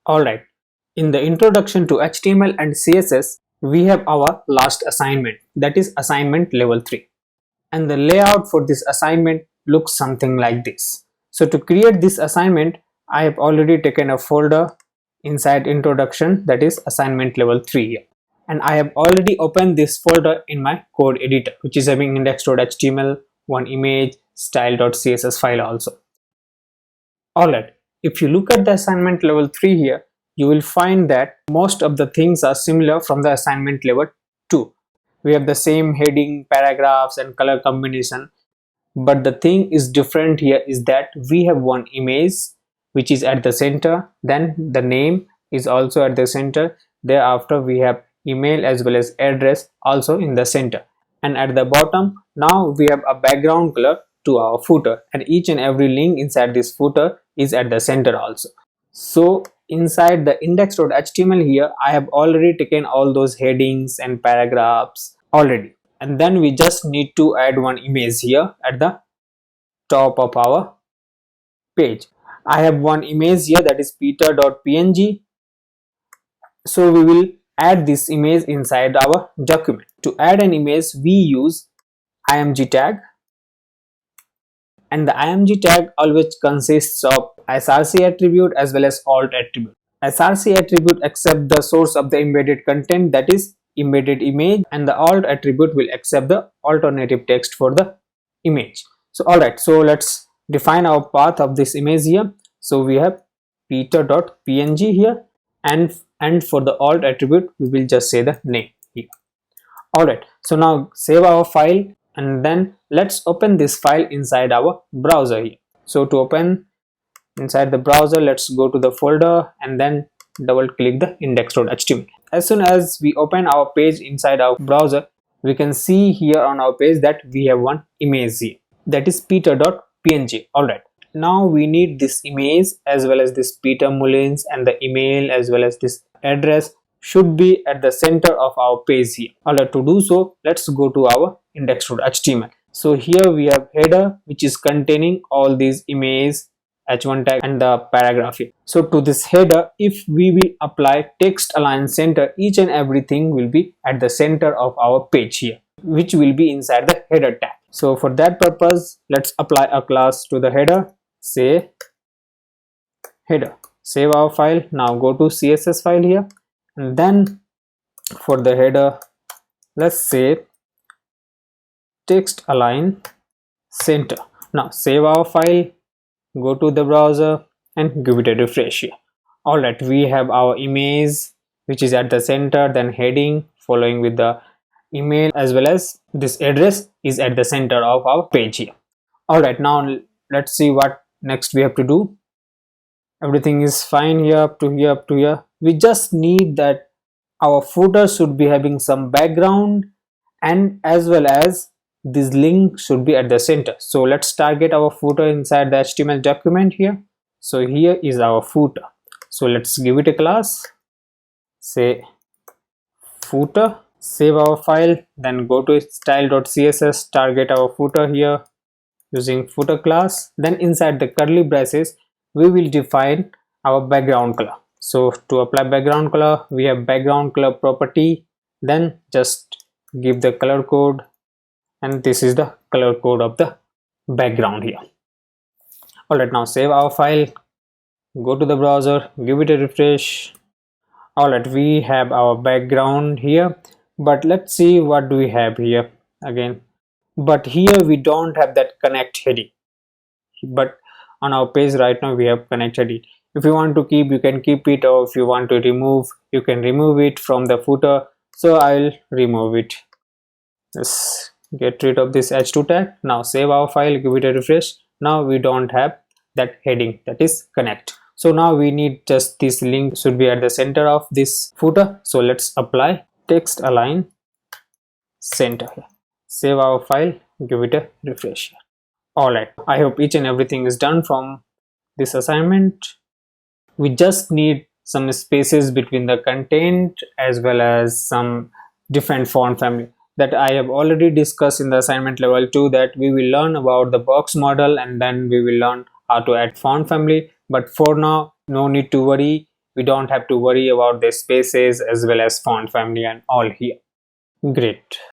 Alright, in the introduction to HTML and CSS, we have our last assignment, that is assignment level 3. And the layout for this assignment looks something like this. So to create this assignment, I have already taken a folder inside introduction, that is assignment level 3 here. And I have already opened this folder in my code editor, which is having index.html, one image, style.css file also. Alright, if you look at the assignment level 3 here, you will find that most of the things are similar from the assignment level 2. We have the same heading, paragraphs and color combination, but the thing is different here is that we have one image which is at the center, then the name is also at the center, thereafter we have email as well as address also in the center, and at the bottom now we have a background color to our footer, and each and every link inside this footer is at the center also. So inside the index.html here, I have already taken all those headings and paragraphs already, and then we just need to add one image here at the top of our page. I have one image here, that is peter.png. So we will add this image inside our document. To add an image, we use img tag, and the img tag always consists of src attribute as well as alt attribute. Src attribute accept the source of the embedded content, that is embedded image, and the alt attribute will accept the alternative text for the image. So alright, so let's define our path of this image here. So we have peter.png here, and for the alt attribute we will just say the name here. Alright, so now save our file, and then let's open this file inside our browser here. So to open inside the browser, let's go to the folder and then double click the index.html. As soon as we open our page inside our browser, we can see here on our page that we have one image here, that is peter.png. Alright, now we need this image as well as this Peter Mullins, and the email as well as this address should be at the center of our page here. Alright, to do so, let's go to our index.html. So here we have header, which is containing all these images, h1 tag and the paragraph here. So to this header, if we will apply text align center, each and everything will be at the center of our page here, which will be inside the header tag. So for that purpose, let's apply a class to the header, say header. Save our file. Now go to CSS file here, and then for the header, let's say text align center. Now save our file, go to the browser and give it a refresh here. Alright, we have our image which is at the center, then heading following with the email as well as this address is at the center of our page here. Alright, now let's see what next we have to do. Everything is fine here up to here, up to here. We just need that our footer should be having some background, and as well as this link should be at the center. So let's target our footer inside the HTML document here. So here is our footer. So let's give it a class, say footer. Save our file, then go to style.css, target our footer here using footer class. Then inside the curly braces, we will define our background color. So to apply background color, we have background color property, then just give the color code, and this is the color code of the background here. Alright, now save our file, go to the browser, give it a refresh. Alright, we have our background here, but let's see what do we have here again. But here we don't have that connect heading, but on our page right now we have connect heading. If you want to keep, you can keep it, or if you want to remove, you can remove it from the footer. So I'll remove it. Let's get rid of this h2 tag. Now save our file, give it a refresh. Now we don't have that heading, that is connect. So now we need just this link should be at the center of this footer. So let's apply text align center here. Save our file, give it a refresh. Alright, I hope each and everything is done from this assignment. We just need some spaces between the content as well as some different font family that I have already discussed in the assignment level 2, that we will learn about the box model and then we will learn how to add font family. But for now, no need to worry, We don't have to worry about the spaces as well as font family and all here. Great.